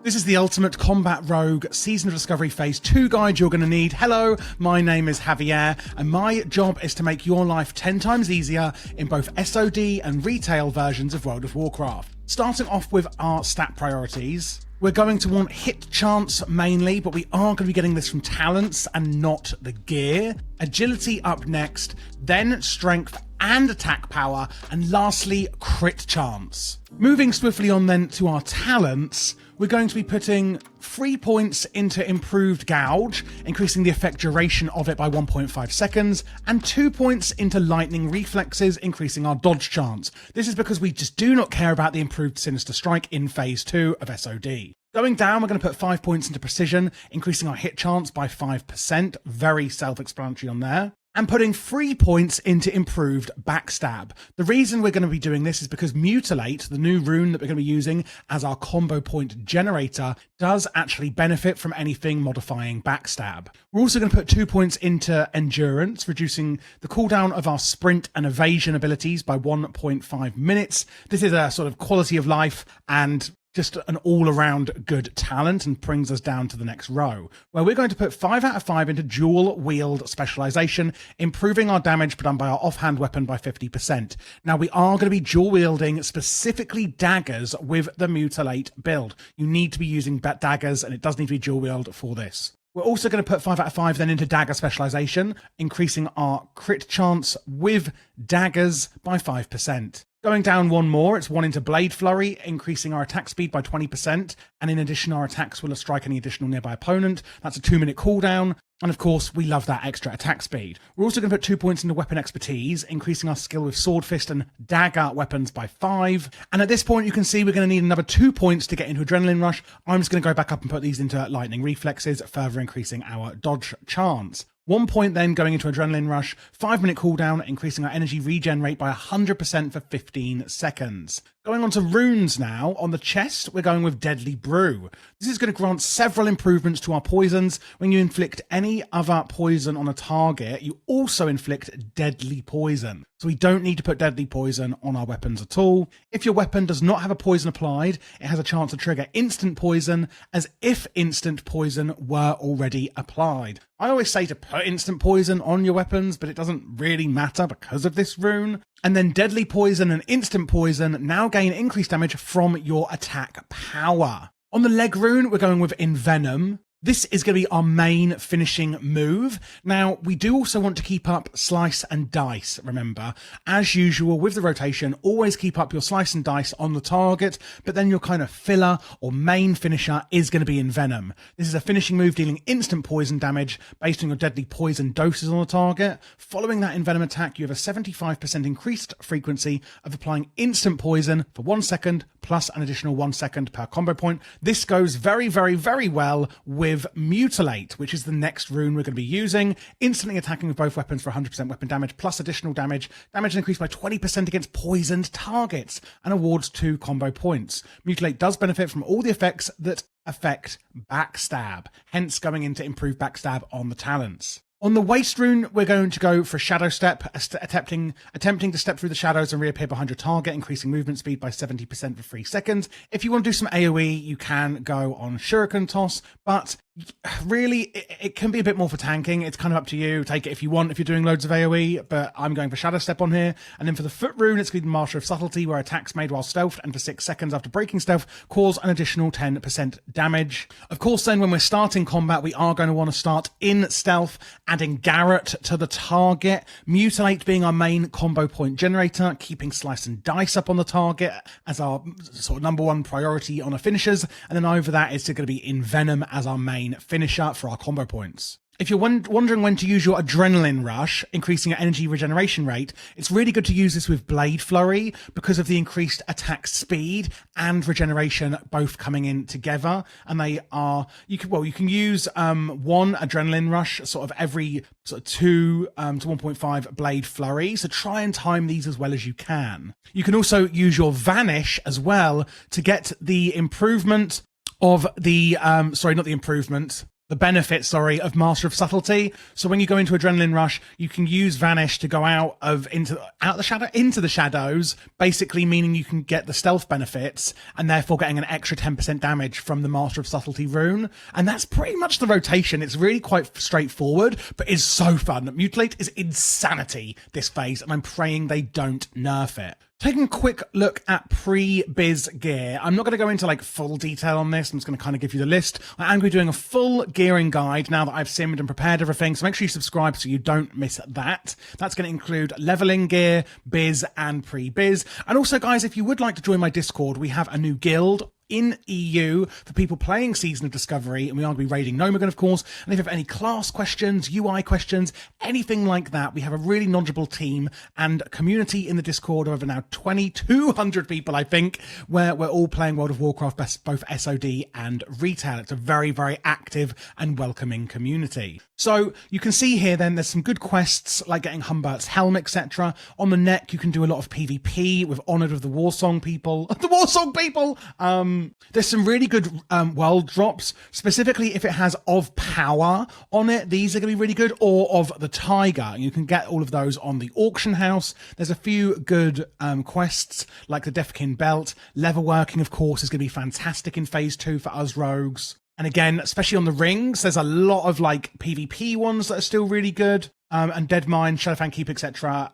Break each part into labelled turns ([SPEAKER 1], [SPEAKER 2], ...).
[SPEAKER 1] This is the ultimate Combat Rogue Season of Discovery Phase 2 guide you're going to need. Hello, my name is Javier, and my job is to make your life 10 times easier in both SoD and retail versions of World of Warcraft. Starting off with our stat priorities, we're going to want hit chance mainly, but we are going to be getting this from talents and not the gear. Agility up next, then strength and attack power, and lastly, crit chance. Moving swiftly on then to our talents, we're going to be putting 3 points into improved gouge, increasing the effect duration of it by 1.5 seconds, and 2 points into lightning reflexes, increasing our dodge chance. This is because we just do not care about the improved sinister strike in phase 2 of SoD. Going down, we're going to put 5 points into precision, increasing our hit chance by 5%, very self-explanatory on there. And putting 3 points into improved backstab. The reason we're going to be doing this is because Mutilate, the new rune that we're going to be using as our combo point generator, does actually benefit from anything modifying backstab. We're also going to put 2 points into endurance, reducing the cooldown of our sprint and evasion abilities by 1.5 minutes. This is a sort of quality of life and just an all-around good talent, and brings us down to the next row, where we're going to put 5 out of 5 into dual wield specialization, improving our damage done by our offhand weapon by 50%. Now, we are going to be dual wielding specifically daggers with the Mutilate build. You need to be using daggers, and it does need to be dual wield for this. We're also going to put 5 out of 5 then into dagger specialization, increasing our crit chance with daggers by 5%. Going down one more, it's 1 into Blade Flurry, increasing our attack speed by 20%, and in addition, our attacks will strike any additional nearby opponent. That's a 2-minute cooldown, and of course, we love that extra attack speed. We're also going to put 2 points into Weapon Expertise, increasing our skill with Sword, Fist, and Dagger weapons by 5. And at this point, you can see we're going to need another 2 points to get into Adrenaline Rush. I'm just going to go back up and put these into Lightning Reflexes, further increasing our dodge chance. 1 point then going into Adrenaline Rush, 5-minute cooldown, increasing our energy regen rate by 100% for 15 seconds. Going on to runes now, on the chest, we're going with Deadly Brew. This is going to grant several improvements to our poisons. When you inflict any other poison on a target, you also inflict deadly poison. So we don't need to put deadly poison on our weapons at all. If your weapon does not have a poison applied, it has a chance to trigger instant poison, as if instant poison were already applied. I always say to put instant poison on your weapons, but it doesn't really matter because of this rune. And then Deadly Poison and Instant Poison now gain increased damage from your attack power. On the leg rune, we're going with Envenom. This is going to be our main finishing move. Now, we do also want to keep up Slice and Dice, remember. As usual, with the rotation, always keep up your Slice and Dice on the target, but then your kind of filler or main finisher is going to be Envenom. This is a finishing move dealing instant poison damage based on your deadly poison doses on the target. Following that Envenom attack, you have a 75% increased frequency of applying instant poison for 1 second, plus an additional 1 second per combo point. This goes very, very, very well with Mutilate, which is the next rune we're going to be using, instantly attacking with both weapons for 100% weapon damage plus additional damage increased by 20% against poisoned targets, and awards 2 combo points. Mutilate does benefit from all the effects that affect backstab, hence going into improved backstab on the talents. On the waist rune, we're going to go for Shadow Step, attempting to step through the shadows and reappear behind your target, increasing movement speed by 70% for 3 seconds. If you want to do some AoE, you can go on Shuriken Toss, but really, it can be a bit more for tanking. It's kind of up to you. Take it if you want, if you're doing loads of AoE, but I'm going for Shadow Step on here. And then for the foot rune, it's going to be Master of Subtlety, where attacks made while stealthed and for 6 seconds after breaking stealth cause an additional 10% damage. Of course, then when we're starting combat, we are going to want to start in stealth, adding Garrett to the target, Mutilate being our main combo point generator, keeping Slice and Dice up on the target as our sort of #1 priority on our finishers, and then over that it's going to be Envenom as our main finisher for our combo points. If you're wondering when to use your Adrenaline Rush, increasing your energy regeneration rate, it's really good to use this with Blade Flurry because of the increased attack speed and regeneration both coming in together. And they are, you can use 1 Adrenaline Rush sort of every sort of 2 to 1.5 Blade Flurry. So try and time these as well as you can. You can also use your Vanish as well to get the improvement of the, not the improvement, the benefit, sorry, of Master of Subtlety. So when you go into Adrenaline Rush, you can use Vanish to go into the shadows, basically meaning you can get the stealth benefits and therefore getting an extra 10% damage from the Master of Subtlety rune. And that's pretty much the rotation. It's really quite straightforward, but it's so fun. Mutilate is insanity this phase, and I'm praying they don't nerf it. Taking a quick look at Pre-Bis Gear. I'm not going to go into like full detail on this. I'm just going to kind of give you the list. I am going to be doing a full gearing guide now that I've simmed and prepared everything. So make sure you subscribe so you don't miss that. That's going to include leveling gear, biz, and pre-biz. And also, guys, if you would like to join my Discord, we have a new guild in EU for people playing Season of Discovery, and we are going to be raiding Nomagon, of course. And if you have any class questions, UI questions, anything like that, we have a really knowledgeable team and community in the Discord of over now 2,200 people, I think, where we're all playing World of Warcraft, both SoD and retail. It's a very, very active and welcoming community. So you can see here then there's some good quests like getting Humbert's helm, etc. On the neck, you can do a lot of PvP with Honored of the Warsong people. The Warsong people! There's some really good world drops, specifically if it has of power on it. These are going to be really good, or of the tiger. You can get all of those on the auction house. There's a few good quests like the Deathkin belt. Level working, of course, is going to be fantastic in phase 2 for us rogues. And again, especially on the rings, there's a lot of like PvP ones that are still really good. And Deadmine, Shadowfang Keep, etc.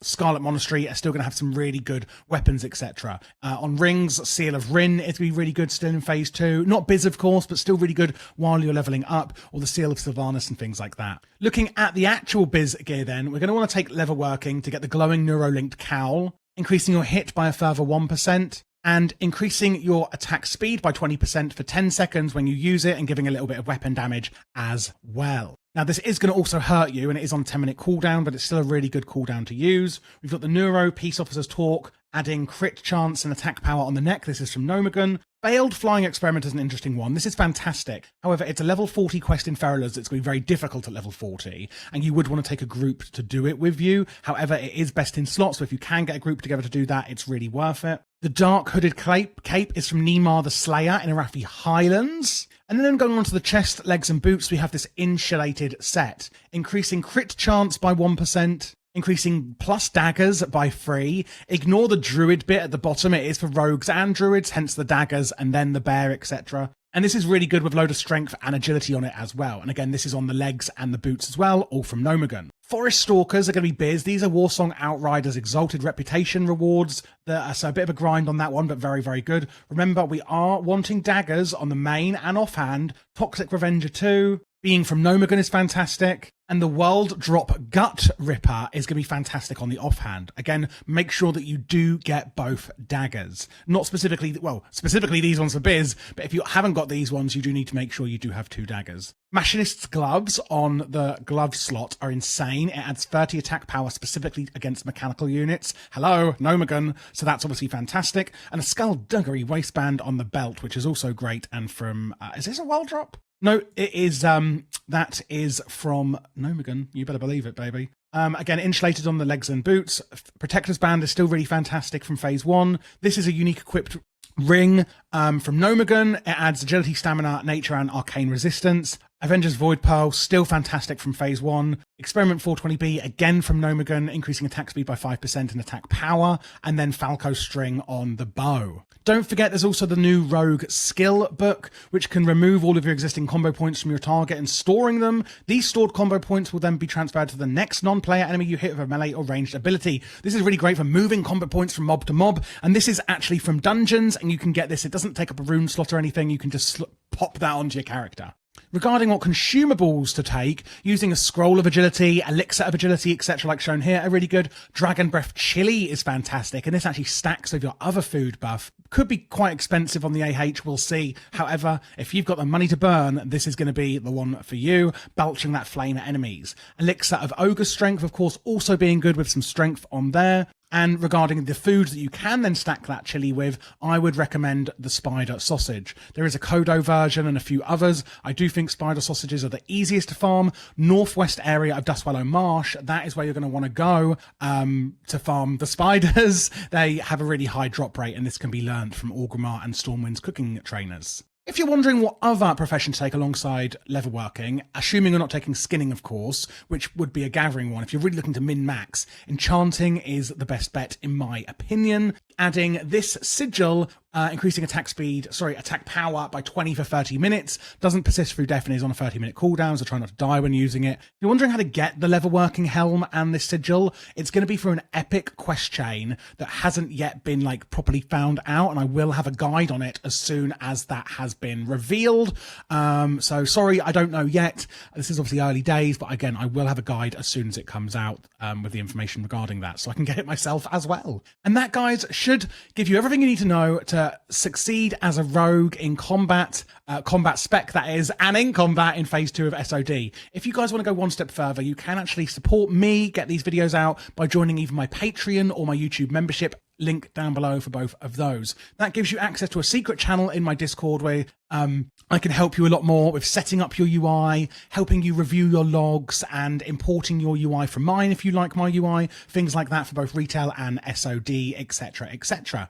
[SPEAKER 1] Scarlet Monastery are still going to have some really good weapons, etc. On rings, Seal of Rin is going to be really good still in phase 2. Not Biz, of course, but still really good while you're leveling up, or the Seal of Sylvanas and things like that. Looking at the actual Biz gear then, we're going to want to take level working to get the glowing neuro-linked cowl, increasing your hit by a further 1%. And increasing your attack speed by 20% for 10 seconds when you use it, and giving a little bit of weapon damage as well. Now, this is going to also hurt you, and it is on 10-minute cooldown, but it's still a really good cooldown to use. We've got the Neuro Peace Officer's Talk, adding crit chance and attack power on the neck. This is from Nomagon. Failed Flying Experiment is an interesting one. This is fantastic. However, it's a level 40 quest in Feraluz that's going to be very difficult at level 40, and you would want to take a group to do it with you. However, it is best in slots, so if you can get a group together to do that, it's really worth it. The Dark Hooded Cape is from Nemar the Slayer in Arathi Highlands. And then going on to the chest, legs and boots, we have this insulated set, increasing crit chance by 1%, increasing plus daggers by 3. Ignore the druid bit at the bottom. It is for rogues and druids, hence the daggers and then the bear, etc. And this is really good with load of strength and agility on it as well. And again, this is on the legs and the boots as well, all from Nomagon. Forest Stalkers are going to be biz. These are Warsong Outriders Exalted Reputation rewards. So a bit of a grind on that one, but very, very good. Remember, we are wanting daggers on the main and offhand. Toxic Revenger 2, being from Nomagon is fantastic. And the World Drop Gut Ripper is going to be fantastic on the offhand. Again, make sure that you do get both daggers. Not specifically, well, specifically these ones for biz, but if you haven't got these ones, you do need to make sure you do have 2 daggers. Machinist's Gloves on the glove slot are insane. It adds 30 attack power specifically against mechanical units. Hello, Nomagon. So that's obviously fantastic. And a Skullduggery waistband on the belt, which is also great. And from, is this a World Drop? No, it is, that is from Nomagon. You better believe it, baby. Again, insulated on the legs and boots. Protector's Band is still really fantastic from phase 1. This is a unique equipped ring from Nomagon. It adds agility, stamina, nature, and arcane resistance. Avengers Void Pearl, still fantastic from phase 1. Experiment 420B, again from Nomagon, increasing attack speed by 5% and attack power. And then Falco String on the bow. Don't forget there's also the new Rogue Skill Book, which can remove all of your existing combo points from your target and storing them. These stored combo points will then be transferred to the next non-player enemy you hit with a melee or ranged ability. This is really great for moving combo points from mob to mob, and this is actually from dungeons, and you can get this. It doesn't take up a rune slot or anything. You can just pop that onto your character. Regarding what consumables to take, using a Scroll of Agility, Elixir of Agility, etc. like shown here are really good. Dragon Breath Chili is fantastic, and this actually stacks with your other food buff. Could be quite expensive on the AH, we'll see. However, if you've got the money to burn, this is going to be the one for you, belching that flame at enemies. Elixir of Ogre Strength, of course, also being good with some strength on there. And regarding the foods that you can then stack that chili with, I would recommend the spider sausage. There is a Kodo version and a few others. I do think spider sausages are the easiest to farm. Northwest area of Dustwallow Marsh, that is where you're going to want to go to farm the spiders. They have a really high drop rate, and this can be learned from Orgrimmar and Stormwind's cooking trainers. If you're wondering what other profession to take alongside leatherworking, assuming you're not taking skinning, of course, which would be a gathering one, if you're really looking to min-max, enchanting is the best bet in my opinion. Adding this sigil, increasing attack power by 20 for 30 minutes, doesn't persist through death and is on a 30-minute cooldown, so try not to die when using it. If you're wondering how to get the leatherworking helm and this sigil, it's going to be through an epic quest chain that hasn't yet been like properly found out, and I will have a guide on it as soon as that has been revealed. So sorry, I don't know yet. This is obviously early days, but again, I will have a guide as soon as it comes out with the information regarding that, so I can get it myself as well. And that, guys, should give you everything you need to know to succeed as a rogue in combat, combat spec that is, and in combat in phase 2 of SoD. If you guys want to go one step further, you can actually support me get these videos out by joining either my Patreon or my YouTube membership. Link down below for both of those. That gives you access to a secret channel in my Discord where I can help you a lot more with setting up your UI, helping you review your logs, and importing your UI from mine if you like my UI, things like that for both retail and SoD, etc, etc.